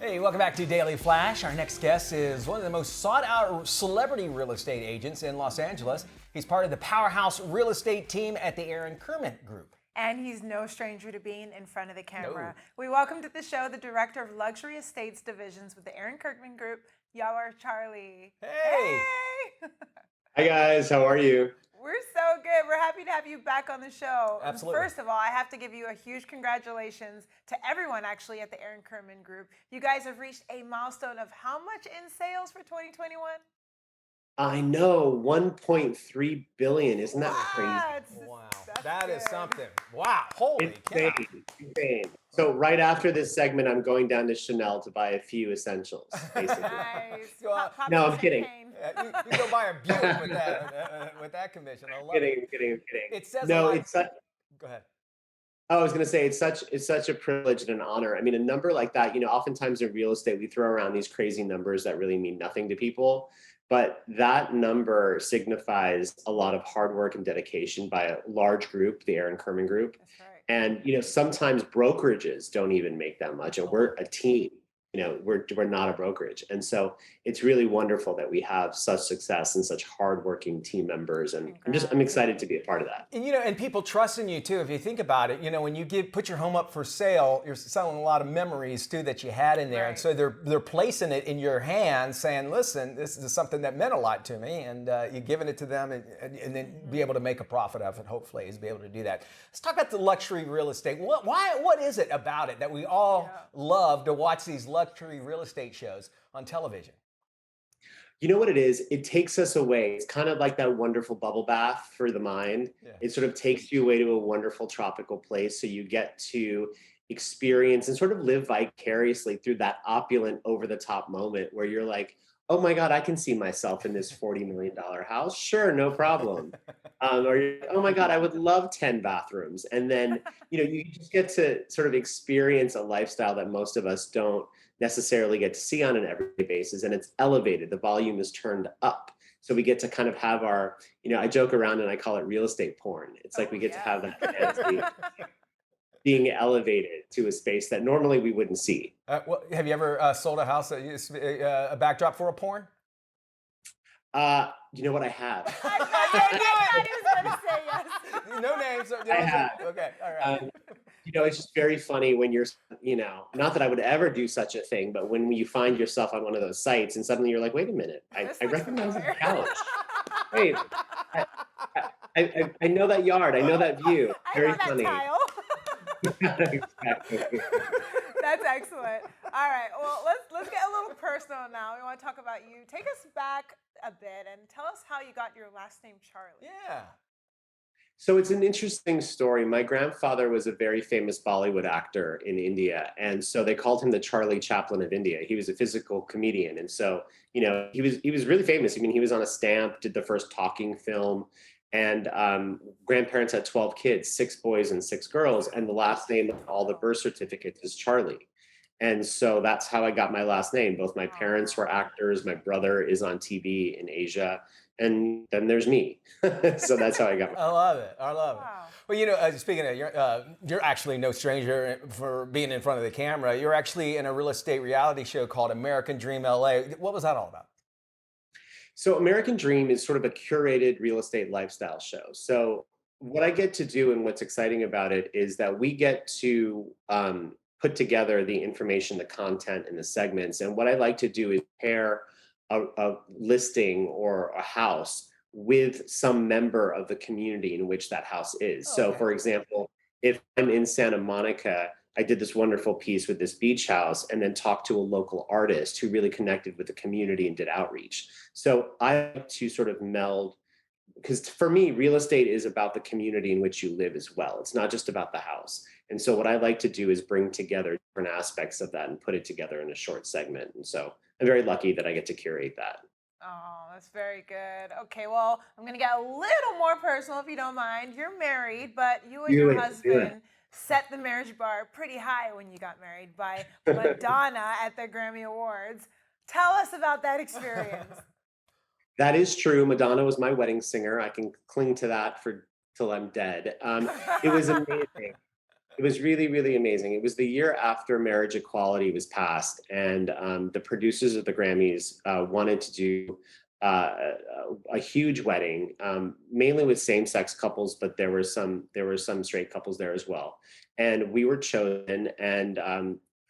Hey, welcome back to Daily Flash. Our next guest is one of the most sought-out celebrity real estate agents in Los Angeles. He's part of the powerhouse real estate team at the Aaron Kerman Group. And he's no stranger to being in front of the camera. No. We welcome to the show the Director of Luxury Estates Divisions with the Aaron Kerman Group, Yawar Charlie. Hey! Hi guys, how are you? We're so good. We're happy to have you back on the show. Absolutely. First of all, I have to give you a huge congratulations to everyone actually at the Aaron Kerman Group. You guys have reached a milestone of how much in sales for 2021? I know, 1.3 billion. Isn't that crazy? Wow, That's that is good. something. Wow, holy cow. Insane. So right after this segment, I'm going down to Chanel to buy a few essentials, basically. Nice. Well, Pop no, some I'm kidding. champagne. You go buy a Buick with that commission. I love it. I'm kidding. It says No, a lot. it's such, Go ahead. I was going to say it's such a privilege and an honor. I mean, a number like that, oftentimes in real estate, we throw around these crazy numbers that really mean nothing to people. But that number signifies a lot of hard work and dedication by a large group, the Aaron Kerman Group. That's right. And sometimes brokerages don't even make that much, and we're a team. We're not a brokerage, and so it's really wonderful that we have such success and such hardworking team members. And I'm excited to be a part of that. And people trust in you too. If you think about it, when you put your home up for sale, you're selling a lot of memories too that you had in there, Right. and so they're placing it in your hands, saying, "Listen, this is something that meant a lot to me," and you're giving it to them, and then be able to make a profit of it. Hopefully, is be able to do that. Let's talk about the luxury real estate. What is it about it that we all love to watch these luxury real estate shows on television? You know what it is? It takes us away. It's kind of like that wonderful bubble bath for the mind. Yeah. It sort of takes you away to a wonderful tropical place. So you get to experience and sort of live vicariously through that opulent, over the top moment where you're like, oh my God, I can see myself in this $40 million house. Sure, no problem. Or you're like, oh my God, I would love 10 bathrooms. And then, you just get to sort of experience a lifestyle that most of us don't necessarily get to see on an everyday basis. And it's elevated. The volume is turned up. So we get to kind of have our, I joke around and I call it real estate porn. It's like we get to have that fantasy being elevated to a space that normally we wouldn't see. Have you ever sold a house a backdrop for a porn? You know what I have? I was going to say yes. No names. I have. Okay, all right. It's just very funny when you're, not that I would ever do such a thing, but when you find yourself on one of those sites and suddenly you're like, wait a minute, I recognize the couch. Wait, I know that yard. I know that view. Very funny. Tile. Exactly. That's excellent. All right. Well, let's get a little personal now. We want to talk about you. Take us back a bit and tell us how you got your last name, Charlie. Yeah. So it's an interesting story. My grandfather was a very famous Bollywood actor in India. And so they called him the Charlie Chaplin of India. He was a physical comedian. And so, he was really famous. I mean, he was on a stamp, did the first talking film. And grandparents had 12 kids, 6 boys and 6 girls. And the last name on all the birth certificates is Charlie. And so that's how I got my last name. Both my parents were actors. My brother is on TV in Asia. And then there's me. So that's how I got my I love it. Wow. Well, speaking of, you're actually no stranger for being in front of the camera. You're actually in a real estate reality show called American Dream LA. What was that all about? So American Dream is sort of a curated real estate lifestyle show. So what I get to do and what's exciting about it is that we get to put together the information, the content, and the segments. And what I like to do is pair a listing or a house with some member of the community in which that house is. Oh, so okay. for example, if I'm in Santa Monica, I did this wonderful piece with this beach house and then talked to a local artist who really connected with the community and did outreach. So I like to sort of meld, because for me, real estate is about the community in which you live as well. It's not just about the house. And so what I like to do is bring together different aspects of that and put it together in a short segment. And so I'm very lucky that I get to curate that. Oh, that's very good. Okay, well, I'm going to get a little more personal if you don't mind. You're married, but you and your husband set the marriage bar pretty high when you got married by Madonna at the Grammy Awards. Tell us about that experience. That is true. Madonna was my wedding singer. I can cling to that till I'm dead. It was amazing. It was really, really amazing. It was the year after marriage equality was passed, and the producers of the Grammys wanted to do a huge wedding, mainly with same-sex couples, but there were some straight couples there as well. And we were chosen, and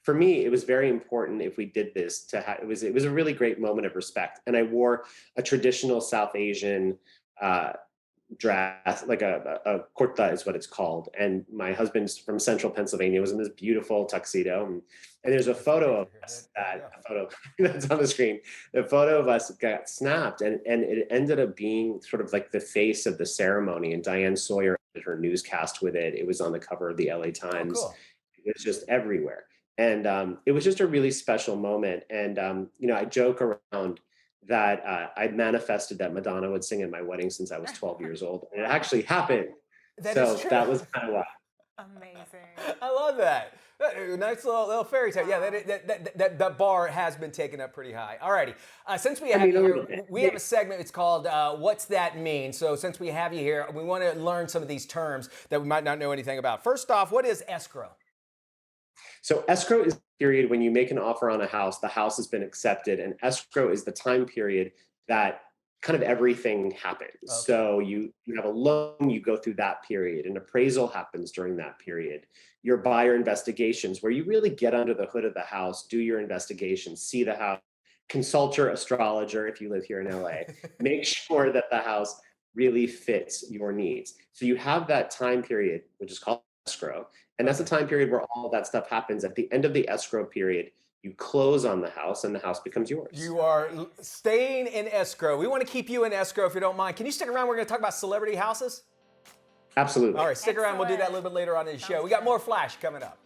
for me, it was very important if we did this to have. It was a really great moment of respect, and I wore a traditional South Asian dress, like a kurta is what it's called. And my husband's from central Pennsylvania, was in this beautiful tuxedo. And there's a photo of us, a photo that's on the screen. The photo of us got snapped, and it ended up being sort of like the face of the ceremony. And Diane Sawyer did her newscast with it. It was on the cover of the LA Times. Oh, cool. It was just everywhere. And it was just a really special moment. And, I joke around that I'd manifested that Madonna would sing at my wedding since I was 12 years old. And it actually happened. That So is true. that was kind of wild. Amazing. I love that. Nice little fairy tale. Yeah, that bar has been taken up pretty high. All righty. Since we have you here, we have a segment. It's called What's That Mean? So since we have you here, we want to learn some of these terms that we might not know anything about. First off, what is escrow? So escrow is the period when you make an offer on a house, the house has been accepted, and escrow is the time period that kind of everything happens. Okay. So you have a loan, you go through that period. An appraisal happens during that period. Your buyer investigations, where you really get under the hood of the house, do your investigation, see the house, consult your astrologer if you live here in LA, make sure that the house really fits your needs. So you have that time period, which is called escrow. And that's the time period where all of that stuff happens. At the end of the escrow period, you close on the house and the house becomes yours. You are staying in escrow. We want to keep you in escrow if you don't mind. Can you stick around? We're going to talk about celebrity houses. Absolutely. All right, stick around. We'll do that a little bit later on in the show. We got more Flash coming up.